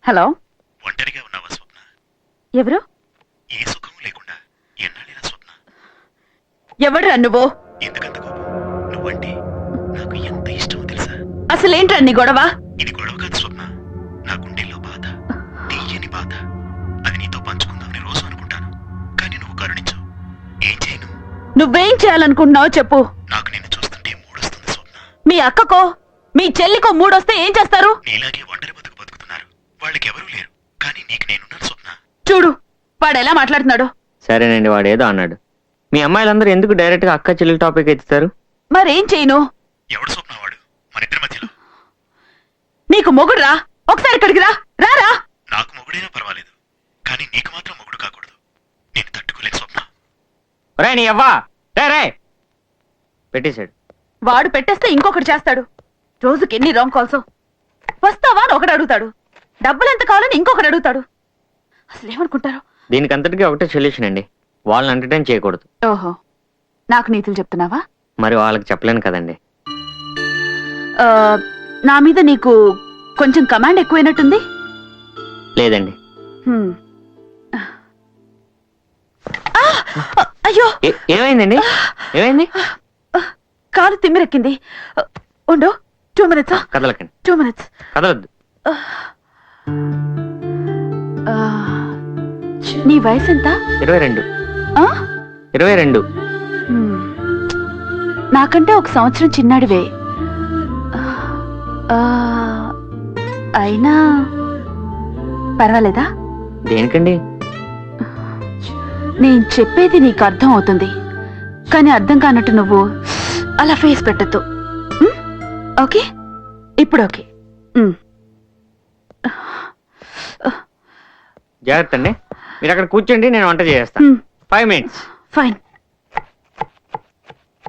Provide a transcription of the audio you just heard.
Hello, ఒంటరిగా ఉన్నావా స్వప్న? ఎవరు? ఏ సుఖం లేకుండా ఎన్నాళ్ళైనా స్వప్న? ఎవడురా నువ్వు? ఎందుకంత కోపం? నువ్వంటే నాకు ఎంత ఇష్టమో తెలుసా? అసలేంట్రా నీ గొడవ? ఇది గొడవ కాదు స్వప్న, నా గుండెల్లో బాధ, తీయని బాధ. అది నీతో పంచుకుందామని రోజు అనుకుంటాను, కానీ నువ్వు కరుణించవు. ఏం చేయను? నువ్వేం చేయాలనుకుంటున్నావో చెప్పు. నాకు నిన్ను చూస్తుంటే మూడొస్తుంది స్వప్న. మీ అక్కకో మీ చెల్లికో మూడొస్తే ఏం చేస్తారు? నీలాగే ఒంటరి బతుకు బతుకుతున్నారు. వాళ్ళకెవరూ లేరు, కానీ నీకు నేనున్నాను స్వప్న. చూడు వాడు ఎలా మాట్లాడుతున్నాడు. సరేనండి, వాడు ఏదో అన్నాడు. మీ అమ్మాయిలందరూ ఎందుకు డైరెక్ట్ గా అక్క చెల్లెల టాపిక్ ఎత్తుతారు? మరేం చేయను? ఎవడు స్వప్న వాడు? మన ఇద్దరి మధ్యలో. నీకు మొగుడురా, ఒకసారి ఇక్కడికి రా. రారా. నాకు మొగుడైనా పర్వాలేదు, కానీ నీకు మాత్రం మొగుడు కాకూడదు. నేను తట్టుకోలేను స్వప్న. రే నీ అవ్వా, రే రే పెట్టేశాడు. వాడు పెట్టేస్తే ఇంకొకటి చేస్తాడు. రోజుకి ఎన్ని రాంగ్ కాల్స్. వస్తావా అని ఒకడు అడుగుతాడు, డబ్బులు ఎంత కావాలని ఇంకొకటి అడుగుతాడు. అసలు ఏమనుకుంటారు? దీనికి అంతటికీ ఒకటే సొల్యూషన్ అండి, వాళ్ళని ఎంటర్టైన్ చేయకూడదు. ఓహో, నాకు నీతులు చెప్తున్నావా? మరి వాళ్ళకి చెప్పలేను కదండి. ఆ, నా మీద నీకు కొంచెం కమాండ్ ఎక్కువైనట్టుంది. లేదండి. హ్మ్. ఆ! అయ్యో, ఏమైందండి? ఏమైంది? కాలు తిమ్మిరెక్కింది. ఉండు, 2 minutes. కదలకండి, 2 minutes. కదలొద్దు. ఆ, నీ వయసు ఎంత? 22. ఆ? 22. హ్మ్. నాకంటే 1 సంవత్సరం చిన్నాడివే. ఆ, అయినా పర్వాలేదా? దేనికండి? నేను చెప్పేది నీకు అర్థం అవుతుంది, కానీ అర్థం కానట్టు నువ్వు అలా ఫేస్ పెట్టద్దు. ఓకే, ఇప్పుడు ఓకే. జాగ్రత్త అండి, మీరు అక్కడ కూర్చోండి, నేను వంట చేస్తాను. 5 minutes. ఫైన్.